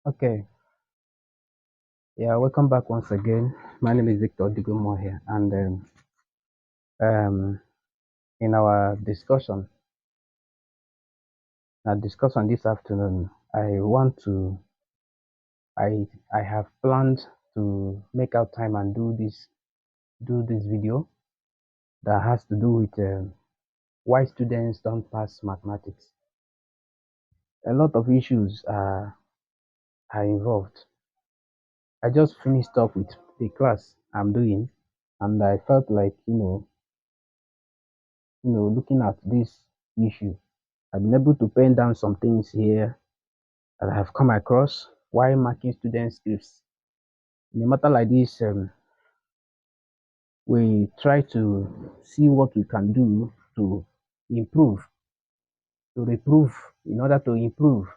Okay, yeah, welcome back once again. My name is Victor Digomo here, and um, in our discussion this afternoon, I I have planned to make out time and do this video that has to do with why students don't pass mathematics. A lot of issues are involved. I just finished up with the class I'm doing, and I felt like looking at this issue. I've been able to pen down some things here that I have come across while marking student scripts. In a matter like this, we try to see what we can do to improve, to reprove, in order to improve.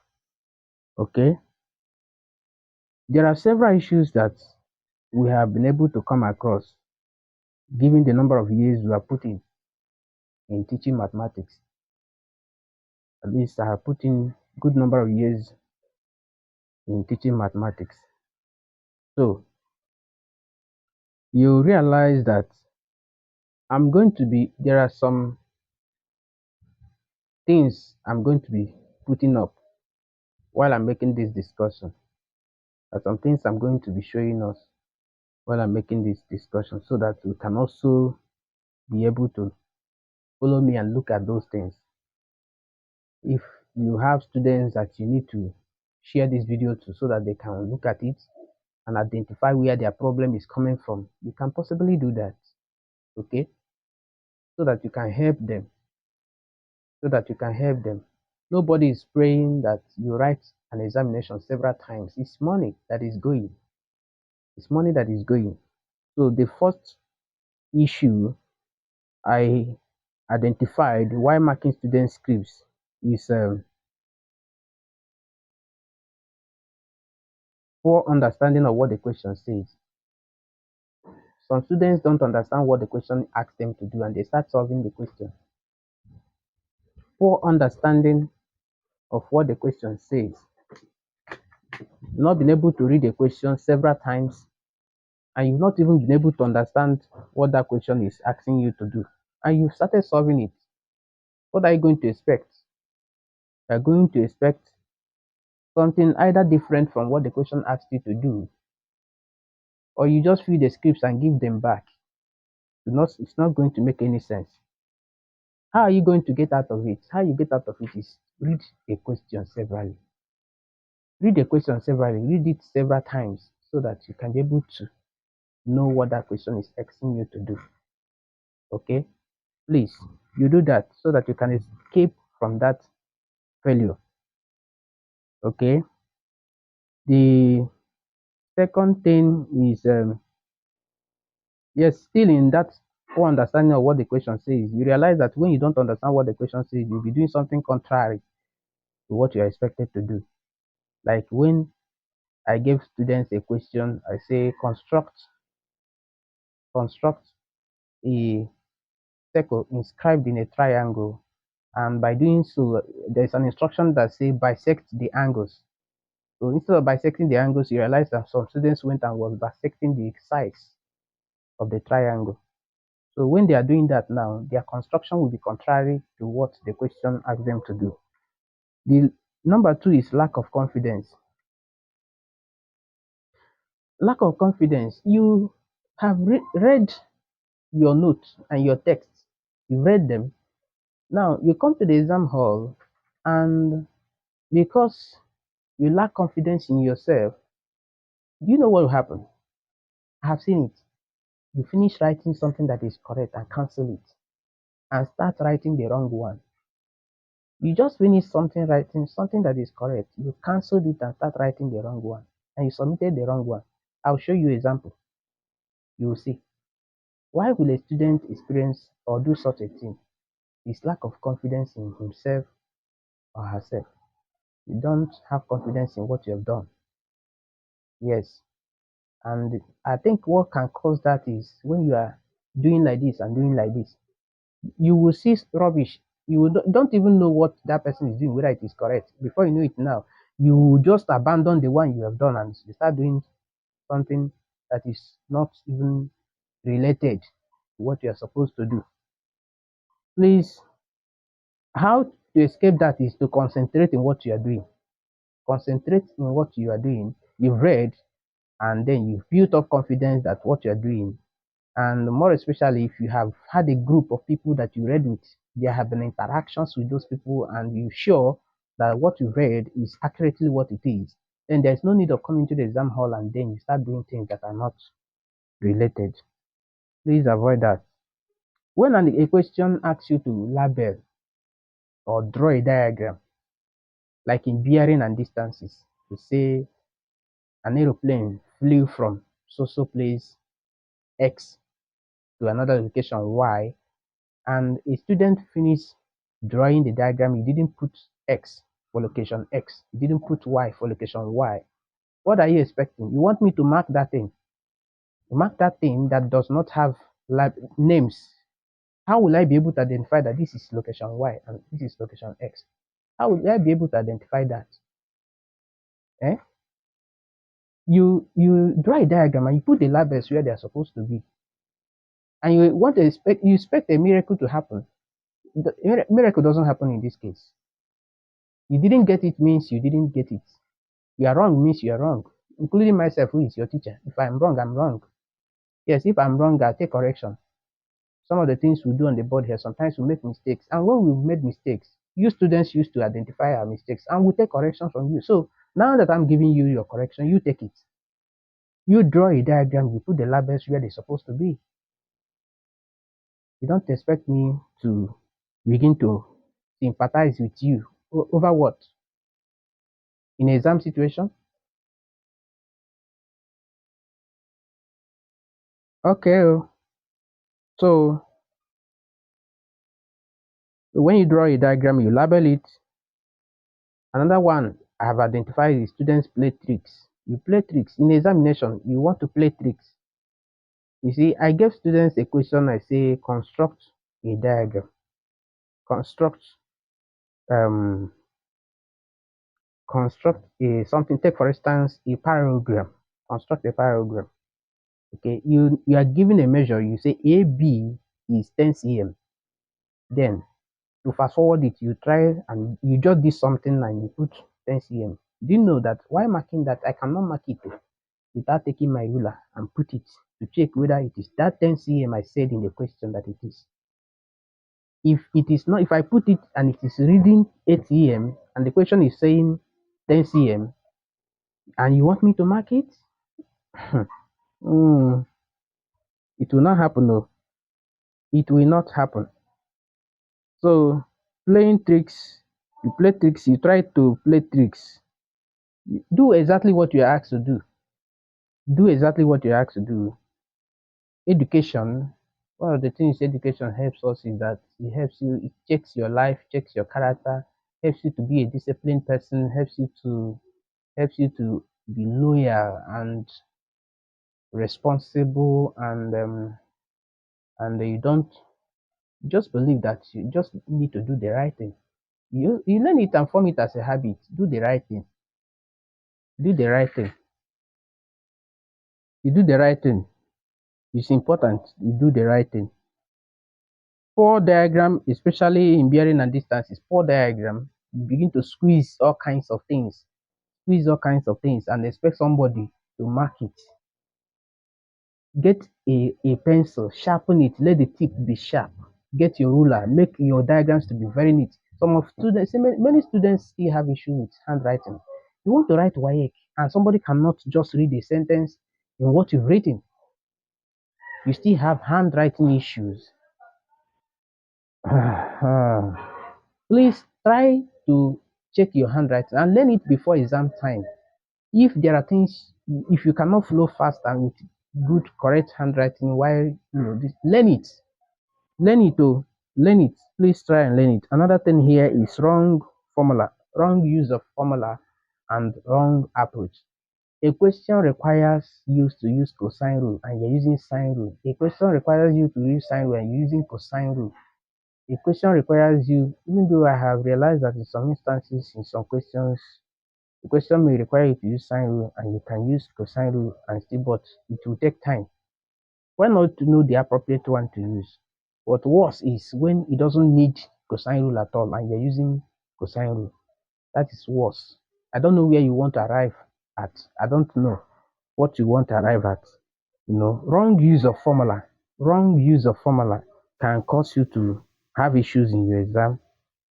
Okay, there are several issues that we have been able to come across, given the number of years we are putting in teaching mathematics. At least I have put in good number of years in teaching mathematics. So you realize that there are some things I'm going to be putting up while I'm making this discussion. There are some things I'm going to be showing us while I'm making this discussion so that we can also be able to follow me and look at those things. If you have students that you need to share this video to so that they can look at it and identify where their problem is coming from, you can possibly do that. Okay, so that you can help them. Nobody is praying that you write an examination several times. It's money that is going. It's money that is going. So the first issue I identified while marking student scripts is poor understanding of what the question says. Some students don't understand what the question asks them to do and they start solving the question. Poor understanding of what the question says. Not being able to read the question several times and you've not even been able to understand what that question is asking you to do. And you started solving it. What are you going to expect? You're going to expect something either different from what the question asked you to do, or you just fill the scripts and give them back. It's not going to make any sense. How are you going to get out of it? How you get out of it is read a question severally. Read the question severally, read it several times so that you can be able to know what that question is asking you to do. Okay? Please, you do that so that you can escape from that failure. Okay? The second thing is yes, still in that poor understanding of what the question says, you realize that when you don't understand what the question says, you'll be doing something contrary to what you're expected to do. Like when I give students a question, I say construct a circle inscribed in a triangle, and by doing so, there's an instruction that say bisect the angles. So instead of bisecting the angles, you realize that some students went and was bisecting the sides of the triangle. So when they are doing that now, their construction will be contrary to what the question asked them to do. The number two is lack of confidence. Lack of confidence. You have read your notes and your texts. You read them. Now you come to the exam hall, and because you lack confidence in yourself, do you know what will happen? I have seen it. You finish writing something that is correct and cancel it and start writing the wrong one. You just finished something writing something that is correct. You canceled it and start writing the wrong one. And you submitted the wrong one. I'll show you example. You will see. Why will a student experience or do such a thing? It's lack of confidence in himself or herself. You don't have confidence in what you have done. Yes. And I think what can cause that is when you are doing like this and doing like this, you will see rubbish don't even know what that person is doing, whether it is correct. Before you know it now, you just abandon the one you have done and you start doing something that is not even related to what you are supposed to do. Please, how to escape that is to concentrate in what you are doing. Concentrate in what you are doing. You've read, and then you've built up confidence that what you're doing. And more especially if you have had a group of people that you read with, there have been interactions with those people, and you're sure that what you read is accurately what it is, then there's no need of coming to the exam hall and then you start doing things that are not related. Please avoid that. When a question asks you to label or draw a diagram, like in bearing and distances, to say an aeroplane flew from so place X to another location Y, and a student finished drawing the diagram, you didn't put X for location X, you didn't put Y for location Y. What are you expecting? You want me to mark that thing? Mark that thing that does not have names. How will I be able to identify that this is location Y and this is location X? How will I be able to identify that? Eh? You draw a diagram and you put the labels where they are supposed to be, and you expect a miracle to happen. The miracle doesn't happen in this case. You didn't get it means you didn't get it. You are wrong means you are wrong, including myself, who is your teacher. If I'm wrong, I'm wrong. Yes, if I'm wrong, I'll take correction. Some of the things we do on the board here, sometimes we make mistakes. And when we've made mistakes, you students used to identify our mistakes and we take correction from you. So now that I'm giving you your correction, you take it. You draw a diagram, you put the labels where they're supposed to be. You don't expect me to begin to sympathize with you over what? In an exam situation? Okay. So when you draw a diagram, you label it. Another one I have identified is students play tricks. You play tricks. In examination, you want to play tricks. You see, I gave students a question. I say, construct a diagram. Construct um construct a something. Take for instance a parallelogram. Construct a parallelogram. Okay, you are given a measure. You say AB is 10 cm. Then to fast forward it, you try and you just did something and you put 10 cm. Do you know that while marking that, I cannot mark it without taking my ruler and put it to check whether it is that 10 cm I said in the question that it is. If it is not, if I put it and it is reading 8 cm and the question is saying 10 cm and you want me to mark it, mm, it will not happen. No, it will not happen. So playing tricks, you play tricks, you try to play tricks. Do exactly what you are asked to do. Do exactly what you're asked to do. Education, one of the things education helps us is that it helps you, it checks your life, checks your character, helps you to be a disciplined person, helps you to be loyal and responsible, and you don't just believe that you just need to do the right thing. You learn it and form it as a habit. Do the right thing. Do the right thing. You do the right thing. It's important. You do the right thing. Poor diagram, especially in bearing and distances, poor diagram, you begin to squeeze all kinds of things, and expect somebody to mark it. Get a pencil, sharpen it, let the tip be sharp. Get your ruler, make your diagrams to be very neat. Some of students, many students still have issue with handwriting. You want to write WAEC, and somebody cannot just read a sentence in what you've written. You still have handwriting issues. Please try to check your handwriting and learn it before exam time. If there are things, if you cannot flow fast and with good, correct handwriting, while learn it. Learn it, oh, learn it. Please try and learn it. Another thing here is wrong use of formula, and wrong approach. A question requires you to use cosine rule and you're using sine rule. A question requires you to use sine rule and you're using cosine rule. A question requires you, even though I have realized that in some instances, in some questions, the question may require you to use sine rule and you can use cosine rule and still, but it will take time. Why not to know the appropriate one to use? What worse is when it doesn't need cosine rule at all and you're using cosine rule. That is worse. I don't know where you want to arrive at. I don't know what you want to arrive at. Wrong use of formula. Wrong use of formula can cause you to have issues in your exam.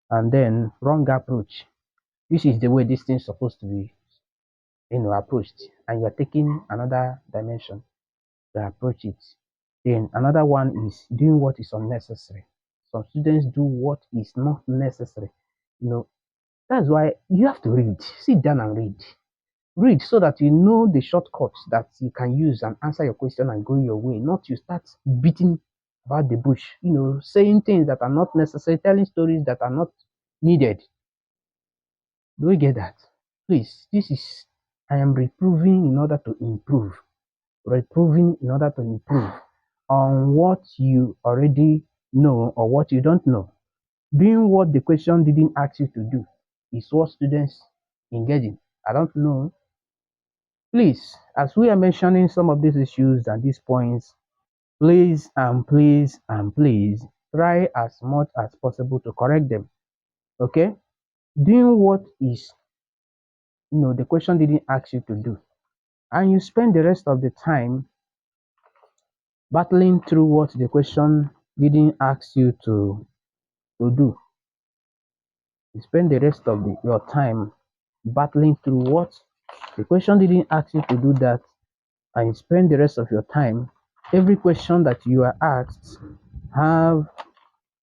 And then wrong approach. This is the way this thing is supposed to be, approached. And you're taking another dimension to approach it. Then another one is doing what is unnecessary. Some students do what is not necessary. You know, that's why you have to read. Sit down and read. Read so that you know the shortcuts that you can use and answer your question and go your way. Not you start beating about the bush, saying things that are not necessary, telling stories that are not needed. Do we get that? Please, I am reproving in order to improve. Reproving in order to improve on what you already know or what you don't know. Doing what the question didn't ask you to do is what students engage in. I don't know. Please, as we are mentioning some of these issues and these points, please and please and please try as much as possible to correct them. Okay? Doing what is, the question didn't ask you to do. And you spend the rest of the time battling through what the question didn't ask you to do. You spend the rest of your time battling through what the question didn't ask you to do that, and you spend the rest of your time. Every question that you are asked have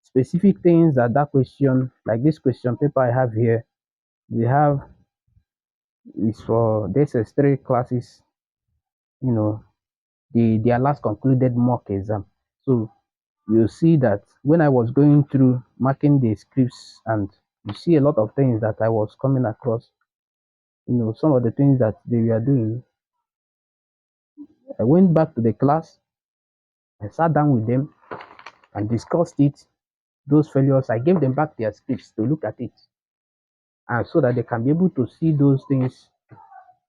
specific things that question, like this question paper I have here, we have is for this is three classes, you know, their last concluded mock exam. So you see that when I was going through marking the scripts and you see a lot of things that I was coming across, some of the things that they were doing. I went back to the class, I sat down with them and discussed it. Those failures, I gave them back their scripts to look at it, and so that they can be able to see those things,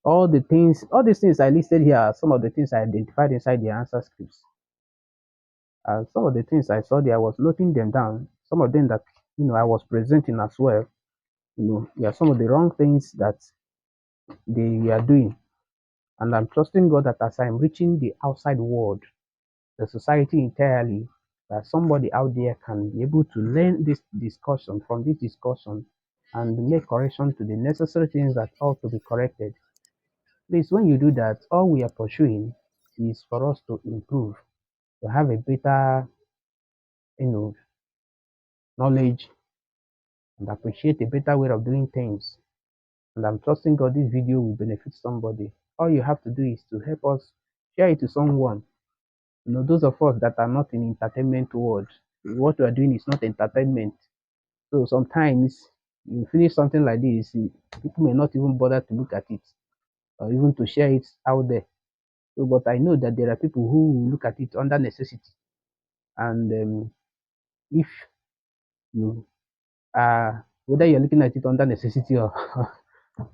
all these things I listed here are some of the things I identified inside the answer scripts. And some of the things I saw there, I was noting them down. Some of them that I was presenting as well. Yeah, some of the wrong things that they are doing. And I'm trusting God that as I'm reaching the outside world, the society entirely, that somebody out there can be able to learn this discussion from this discussion and make correction to the necessary things that ought to be corrected. Please, when you do that, all we are pursuing is for us to improve, to have a better, you know, knowledge and appreciate a better way of doing things. And I'm trusting God this video will benefit somebody. All you have to do is to help us share it to someone. Those of us that are not in entertainment world, what we are doing is not entertainment. So sometimes you finish something like this, people may not even bother to look at it or even to share it out there. So, but I know that there are people who look at it under necessity, and if you are whether you're looking at it under necessity or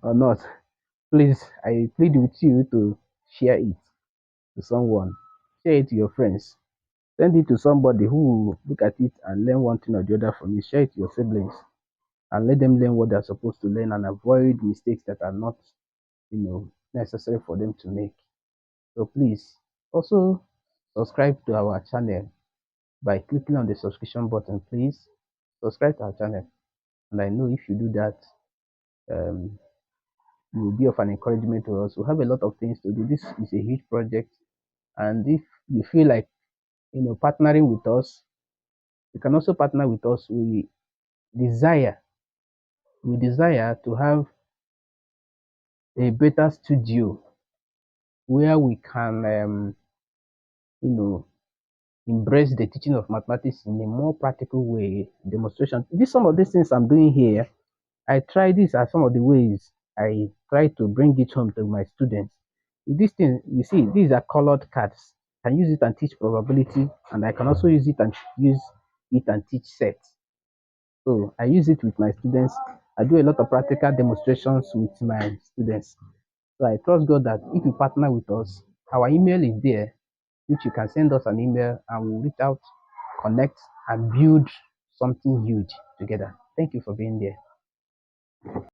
not, please, I plead with you to share it to someone, share it to your friends, send it to somebody who will look at it and learn one thing or the other from it. Share it to your siblings and let them learn what they're supposed to learn and avoid mistakes that are not, necessary for them to make. So please also subscribe to our channel by clicking on the subscription button. Please subscribe to our channel, and I know if you do that, um, it will be of an encouragement to us. We have a lot of things to do. This is a huge project, and if you feel like partnering with us, you can also partner with us. Desire we desire to have a better studio where we can you know embrace the teaching of mathematics in a more practical way, demonstration. Some of these things I'm doing here, I try this as some of the ways I try to bring it home to my students. This thing, you see, these are colored cards. I can use it and teach probability, and I can also use it and teach sets. So I use it with my students. I do a lot of practical demonstrations with my students. So I trust God that if you partner with us, our email is there, which you can send us an email and we'll reach out, connect, and build something huge together. Thank you for being there.